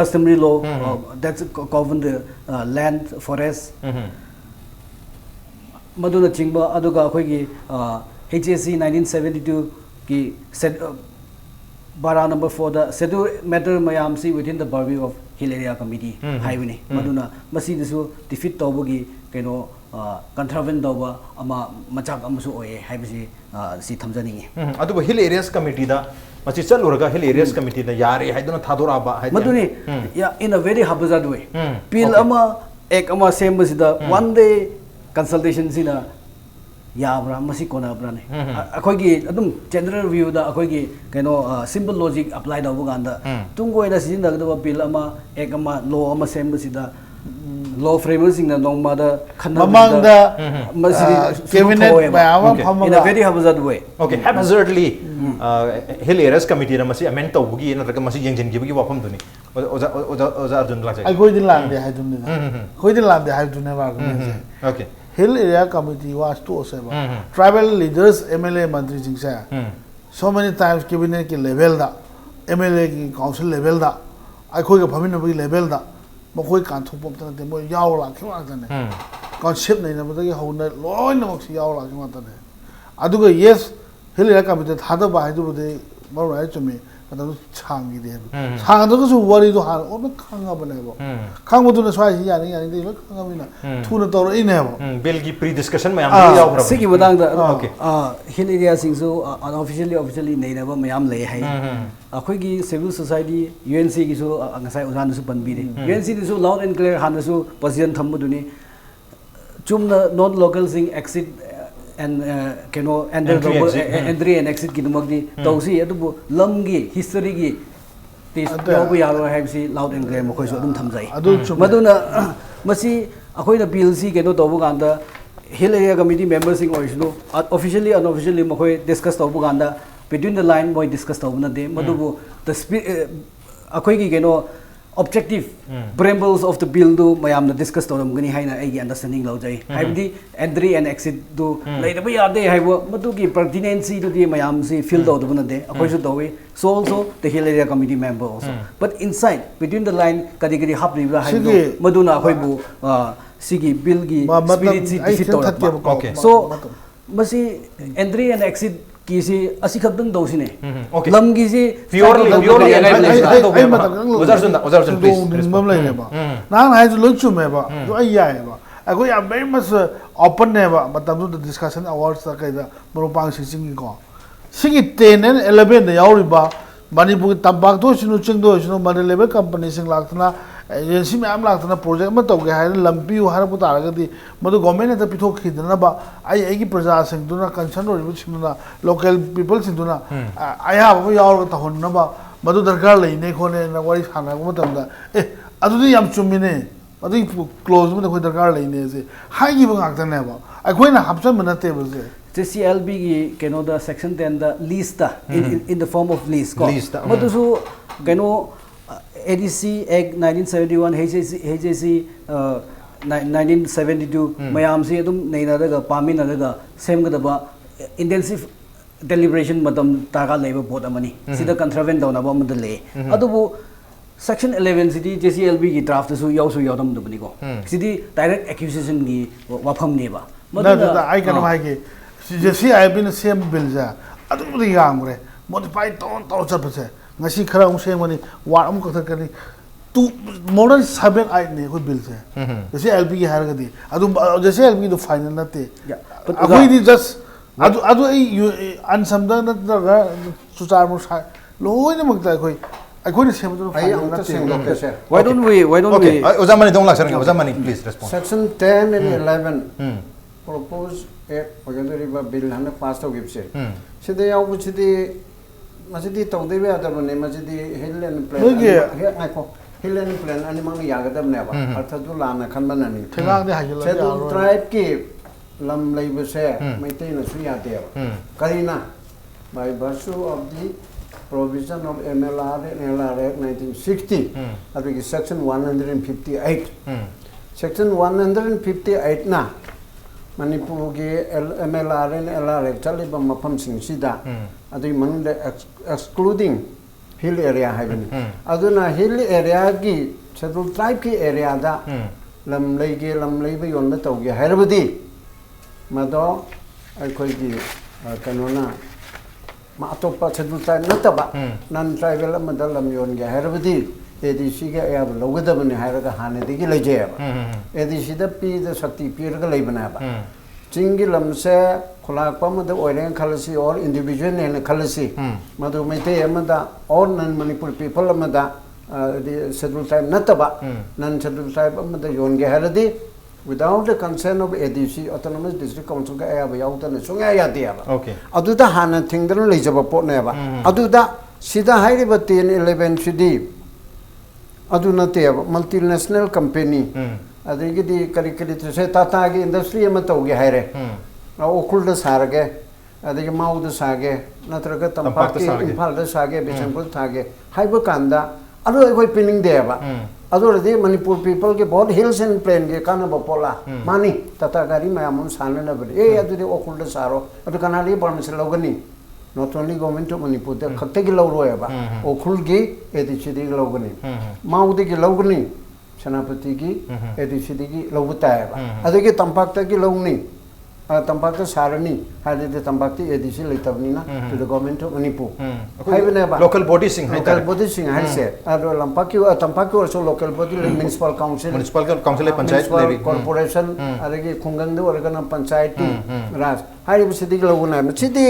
customary law that's govern the land forest maduna chingba aduga akhoi gi HSC 1972 ki set bara number 4 the schedule matter mayam si within the purview of Hill Area Committee highway maduna masi disu defeat tawbugi keno contravene tauba ama machak amsu oye haibisi si thamjani adu hill areas committee da machi chaluraga hill areas committee da yare haiduna thadora ba haid maduni ya in a very haphazard way bill ama ek ama sembasida one day consultation sina yabra masi kona brane akoi gi adum general view da akoi gi kaino simple logic apply da buganda tungoi da sin da bill ama ek ama law ama sembasida law framework sing na nongma da khanna mamangda cabinet in a very haphazard way okay haphazardly hill areas committee na masi amend tawbugi na raga masi yengjin gi wafam duni oza arjun lak ai koi din lande hai dun koi din lande hai dun ba okay hill area committee was to say tribal leaders mla mantri sing sa so many times cabinet ki level da mla ki council level da ai koi ga phamin bi level da mokoi kan thop pom tan de mo yaw la ki wa tan ne concept nei na ba gi ho na loi na mok si yaw la ki wa tan ne adu ga yes hill area committee thada ba hai du de mo rai chumi kadam chang gi de chang da ga su wari do ha o na khang ga ba ne bo khang mo du na swai si ya ni de lo khang ga mi na thu na to ro in ne bo bill gi pre discussion mayam yaw pra sigi badang da okay hill area sing so unofficially nei na ba mayam le hai akhoi gi civil society UNC gi so ngasai uzan su ban bi de UNC di so loud and clear han su position tham bu ni chumna non local sing exit and keno entry and exit ki dumak di tausi adu lam gi history gi tis yobu yaro hai si loud and clear mo khoi so dum thamjai maduna masi akhoi na bill si keno tobu ganda hill area committee members sing oisno officially unofficially mo khoi discuss tobu ganda between the line boy discuss tobu na de madubu the akhoi gi keno objective preambles of the bill do mayam na discuss toram gani haina ai understanding lau jai haibdi entry and exit do leida ba yade haibo madu gi pertinency do di mayam si fill do do na de akoi su dowi so also the hill area committee member also but inside between the line kadi kadi hap libra haibo madu na akoi bu sigi bill gi spirit si defeat tor okay so masi entry and exit kisi asi khadang do sine lam gi si purely Arjun please mom lai ne ba nang hai ju lochu me ba jo ai ya ba ai ko ya very much open ne ba matam du discussion awards ta kai da moro pang si sing ko sigi 10 and 11 ne yaw ri ba manipur tabak do sinu ching do sinu man level company sing laktna agency me am laktna project ma to ge hai lampi u har pu ta ga di madu government ne ta pithok khidna ba ai gi praja sing du na concern ro sinu na local people sing du na ai ha ba yaw ta hon na ba madu darkar lai ne khone na wari khana ko matam da adu di yam chumi ne adu close mu ko darkar lai ne se hai gi ba ngak ta ne ba ai khoi na hapsan mana te ba se JCILB gi keno da section 10 da list da in the form of list ko madu su keno ADC Act 1971 HJC 1972 mayam si adum neina daga pamin daga sem ga da intensive deliberation madam taga leba board amani sida contravene dawna ba madal le adubu section 11 city JCILB gi draft su yawdam dubni ko sidi direct accusation gi wafam ne ba madda ai kan mai gi JCILB ne sem bill ja adu ri yangre modify to chapse ngasi khara um sem mani war am ka kani tu modern 7 8 ne ko bill se JCILB gi har ga di adu JCILB gi do final na te agoi di just adu ANSAM da na ga suchar mu sai loi na magta akoi ne sem do why don't we Ozamani dong lak saranga Ozamani please respond section 10 and 11 propose a pagandari ba bill hana pass to give se side yaw bu side masidi tong de ba da ne masidi hill and plan he ko hill and plan ani mang ya ga da ne ba artha du la na khan ban ani thengang de ha se du tribe ki lam lai bu se mai te na su ya de karina by virtue of the provision of MLR and LR Act 1960 that is section 158 section 158 na Manipur ge MLR and LR Act chaliba mafam sing sida adu manunda excluding hill area haibani aduna hill area gi scheduled tribe ki area da lam lei ba yon na tawge hairabadi mado ai khoi gi kanona ma atopa scheduled tribe nataba non tribal madal lam yon ge hairabadi ADC के या लोगदबने हायरगा हानेदिगी लेजेबा ADC the P the शक्ति पीरगा लेबनाबा चिंगी लमसे खुलाकपा मद ओइरें खलसी और individual ने खलसी मदु मेते अमदा और नन मणिपुर पीपल अमदा शेड्यूल ट्राइब नतबा नन शेड्यूल ट्राइब अमदा योनगे हरदी without the consent of ADC autonomous district council ka aya bayauta na sunga ya dia ba okay aduda hana thingdan leijaba pot ne ba aduda sida hairi ba 10 11 cd aduna te ba multinational company adigi di kari kari se tata gi industry ma to gi haire okul da sarage adigi mau da sage natraga tampak ti imphal da sage bichampur thage haiba kanda adu koi pinning de ba adoradi Manipur people ke bahut hills and plain ke kana bapola mani tata gari mayam sanne na bari adudi okul da saro adu kanali permission logani not only government of Manipur the khatte ki lawro ba okul gi edichidi logani maudi ki logani senapati ki edichidi ki logta ba adu ki tampakta ki logni tampakta sarani hadide tampakti edichi leitabni na to the government of Manipur local body sing hai se adu lampaki tampaki also local body municipal council panchayat levi corporation adagi khunggang de organa panchayat raj hai bisidi loguna sidi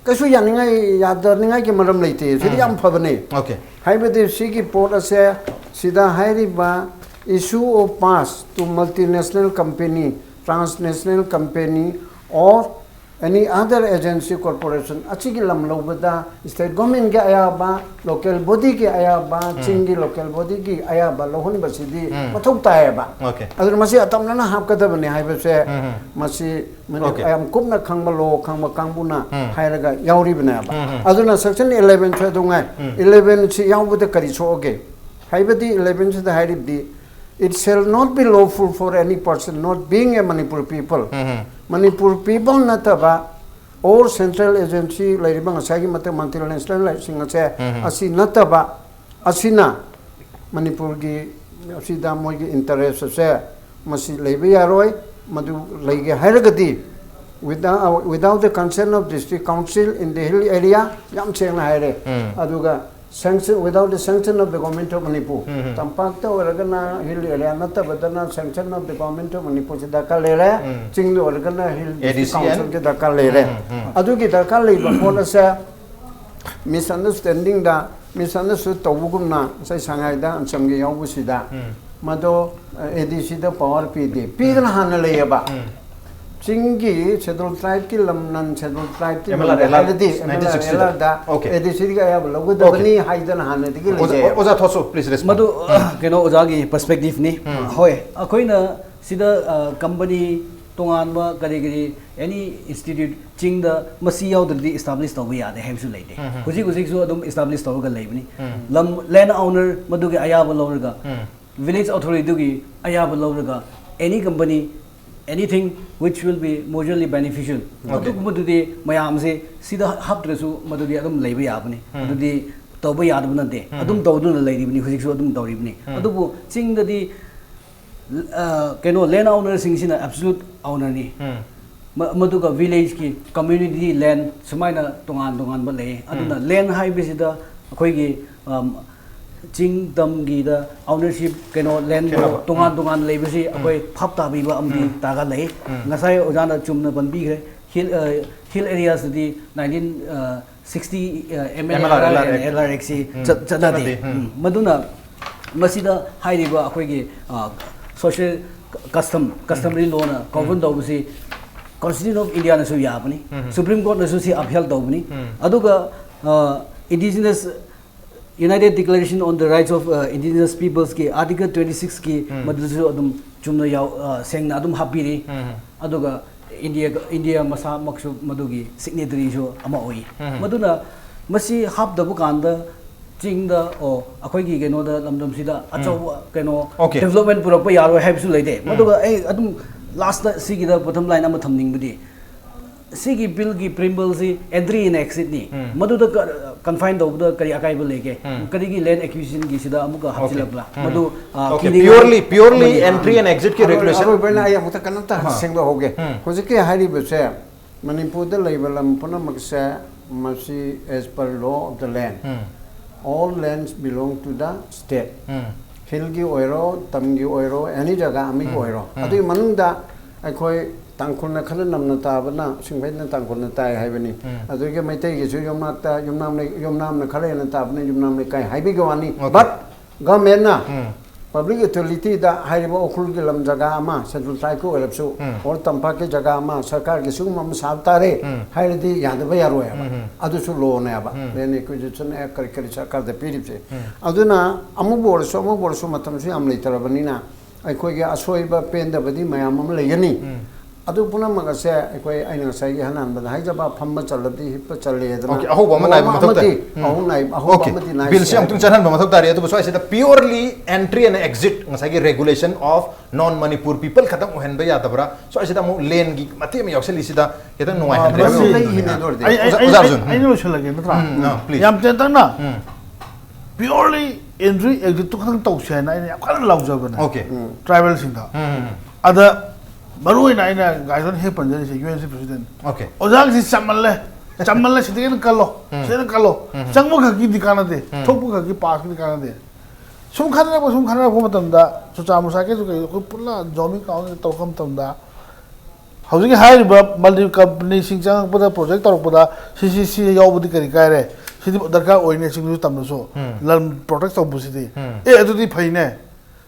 kasu yaningai yadningai ki maram leite sidi yam phabane okay hai bede sigi port ase sida hai ba issue of pass to multinational company transnational company or any other agency corporation achigi lam lobada state government ke ayaba local body ke ayaba chingi local body ki ayaba lohon basidi mathok taeba okay adur masi atamna na hap kada bane haibe se masi ayam kumna khangba lo khangba kangbuna hairaga yauri bana ba aduna section 11 che dunga 11 chi yawbuda kari choge haibedi 11 che da hairibdi it shall not be lawful for any person not being a Manipur people. Manipur people nataba or central agency like Bangasagi Mata multinational like Singache Asi nataba Asina Manipur gi Asida Mogi interest se Masi Labia Roy Madu Lage Haragadi without the consent of district council in the hill area Yam Cheng Hare Aduga sanction without the sanction of the government of Manipur. Tampakta organa hill area nata badana sanction of the government of Manipur se daka le raha ching organa hill council ke daka le raha adu ki daka le ba pona sa misunderstanding da misunderstood tawugum na sai sangai da ansam ge yawu sida mado ADC da power pd pidna han le ba Chingi, scheduled tribe ki lamnan, scheduled tribe ki MLR da ADC ka ya logo da bani haidan hane digi le oza Thotso please respond madu keno oza gi perspective ni hoi akoi na sida company tongan ma kari kari any institute ching da masi yaw da establish to ya de have su leide huji su adum establish to ga leibni lam land owner madu ge ayaba lawrga village authority gi ayaba lawrga any company anything which will be mutually beneficial adu madudi mayam se sida haptresu madudi adum leiba yabani adudi tawba yadabna de adum tawduna leiribni hujik su adum tawribni adubu ching dadi keno land owner sing sina absolute owner ni maduga village ki community land sumaina tongan ba le aduna land high bisida akoi gi Ching dam gi da ownership keno land tongan leibasi akoi phapta bi ba amdi taga lei ngasai ojana chumna banbi gre hill areas di 1960 MLR LRX chada de maduna masida hairiba akoi gi social customary law na govern dawsi Constitution of India na su yapani Supreme Court na su si upheld dawni aduga indigenous United Declaration on the Rights of Indigenous Peoples ki Article 26 ki madhusu adum chumna yaw sengna adum hapiri aduga India masa maksu madugi signatory jo ama oi maduna masi hap dabu kanda chingda o akhoi gi keno da lamdam sida achaw keno development purakpa yaro have su leide maduga adum last sigi da bottom line ama thamning budi sigi bill gi preamble si entry and exit ni madu da confined of the kari akai leke kari gi land acquisition gi sida amuka hapsilabla madu purely entry and exit ki regulation aro bena ya muta kanata sengdo hoge hojike hari bese Manipur da level am puna makse masi as per law of the land all lands belong to the state hill gi oiro tam gi oiro any jaga ami oiro adu manung da akhoi tangkhul na khala namna ta bana singbai na tangkhul na tai hai bani adu ge mai tai gi su yomnak ta yomnam na khala na ta bani yomnam ne kai hai bi gawani but government na public utility da hariba okhul gi lam jaga ama central trai ko elapsu or tampa ke jaga ama sarkar gi sum mam sabtare hairidi yadaba yaro ya adu su lo na ba then acquisition act kari sarkar da pirip se aduna amu bor so matam su am leitarabani na ai khoi ge asoi ba pen da badi mayam am leyani adu puna maga se ai aina sai gi hanan ba hai jaba phamma chaladi hip challe da okay aho ba manai mathok ta aho nai aho ba mati nai bill se am tung chanan ba mathok tari adu so ai purely entry and exit ngasai gi regulation of non manipur people khatam ohen ba ya dabra so ai mu lane gi mati me yakseli sida eta nuai han ai no chalage natra yam ten tang na purely entry exit to khang tau se na ai kan lau ja ba na okay tribal sing da ada baru ina guys he panjani se UNC president okay ojang si chamal le sidin kallo changmo ka ki dikana de thopu ka ki pass ki dikana de sum khana ko matam da chu chamu sa ke ko pula jomi ka to kam tam da hauji hai ba multi company sing chang pada project tor pada CCC yaw budi kari kai re sidi darka oine sing nu tam so lan protect to busidi e adu di phaine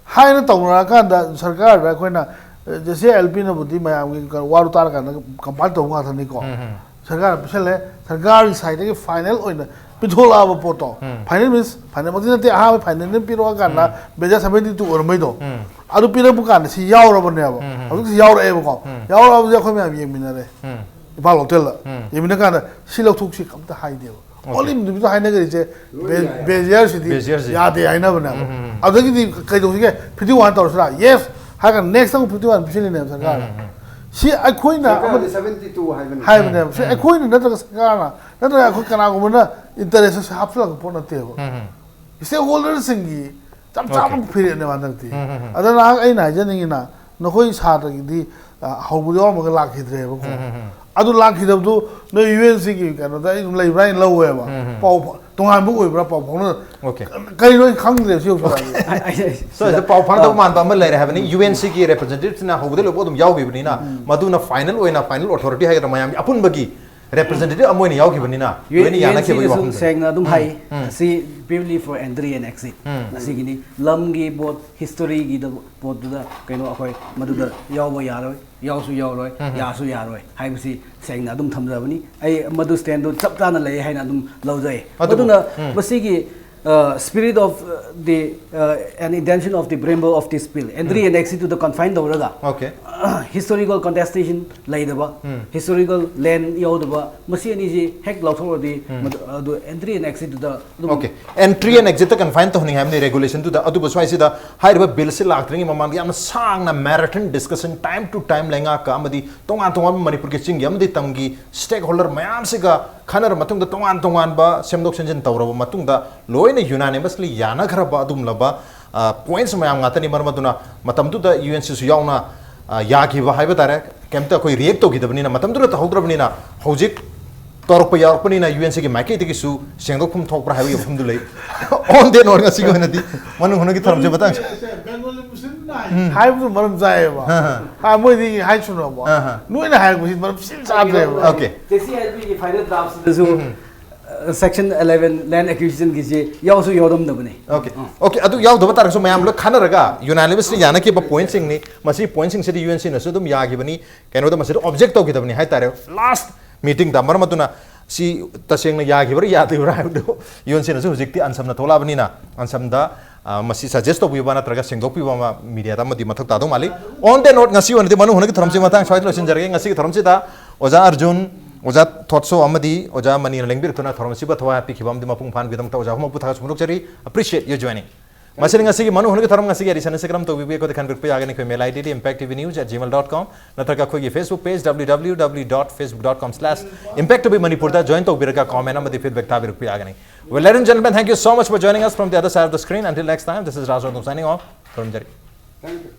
hai na tawra ka da sarkar ra koina JCILPS na budi mayam ki waru tar ka compile to nga thani ko sarkar pisale sarkar side ke final oina pithola ba poto final means final mati na te ha final ne piro ka na beja 72 or mai do adu pira bu kan si yaw ro bane ba adu si yaw ro e ko yaw ro ja ko me am yemi na re ba hotel yemi na ka si lo thuk si kam ta hai de olim du hai na ge je beja si di ya de ai na bana adu ki kai do si ke 51 tor sra yes haga next time 51 bisini ne sarkar si akhoi na 72 hai bane si akhoi na natra sarkar na natra akhoi kana ko na interest se hapla ko pona te ho stakeholders singi chap phire ne wan ti adana ai na janingi na nokhoi sa ta gi haubu yo ma la khidre ba ko adu la khidab du no UNC gi kana da lai brain lo we ba pau tongan bu oi bra pau phone okay kai no khang de si so the pau phang da man ba ma lai ra habani UNC gi representatives na haubu de lo bodum yaw gi bani na madu na final authority ha ga mayam apun bagi representative amoy ni yaw gi bani na UN yana ke bagi seng na dum hai si purely for entry and exit asi gi ni lam gi bot history gi da bot da kaino akhoi madu da yaw ba yaroi yaw su yaw roi ya su ya roi hai bisi seng na dum thamja bani ai madu stand do chap ta na lai hai na dum lojai aduna basi gi spirit of the and intention of the bramble of this bill entry and exit to the confined the okay historical contestation laidaba historical land yaudaba masi ani ji hek lauthor di entry and exit to the okay entry and exit confined to ni regulation to the adu baswai sida haiba bill se laktring mamang yam sang na marathon discussion time to time lenga ka amadi tongan manipur ke ching yam di tamgi stakeholder mayam se ga khanar matung da tongan ba semdok senjen tawraba matung da loina unanimously yana kharaba adum laba points mayam ngata ni marmaduna matam tu da UNC su yauna ya ki ba haiba tare kemta koi react to gidabni na matam tu ta haudrabni na hojik torpa yarpani na UNC ki maike ti su sengdok phum thok pra haiba phum du lei on den or ngasi go na di manu hona ki tharam je batang hai bu maram jai ba ha moi di hai chuno ba noi na hai bu maram sim sa de ba okay JCILPS ki final drafts section 11 land acquisition ki je yaw su yodam da bane okay adu yaw da tar so mayam lo khana raga unanimously yana ki ba point sing ni masi point sing se di UNC na so dum ya gi bani keno da masi object to gi da bani hai tare last meeting da marmatuna si taseng na ya gi bar ya de ra do UNC na so hojikti ansam na thola bani na ansam da masi suggest to bi bana traga sengdok pi ba media da madi mathak ta do mali on the note ngasi on de manu hona ki tharam se matang swai lo sin jarge ngasi ki tharam se da oja arjun oja Thotso amadi oja Mani lengbir tuna thoram siba thwa pi khibam di mapung phan bidam ta oja homa putha sumrok chari appreciate your joining masing ngasi ki manu hona ki thoram ngasi ki edition se gram to bi ko dekhan pe agane ko mail id impacttvnews@gmail.com natraka khoi Facebook page www.facebook.com/impacttvmanipur da join to birka comment amadi feedback ta bi pe agane well ladies and gentlemen thank you so much for joining us from the other side of the screen until next time this is Raj Nongthombam signing off from Jari thank you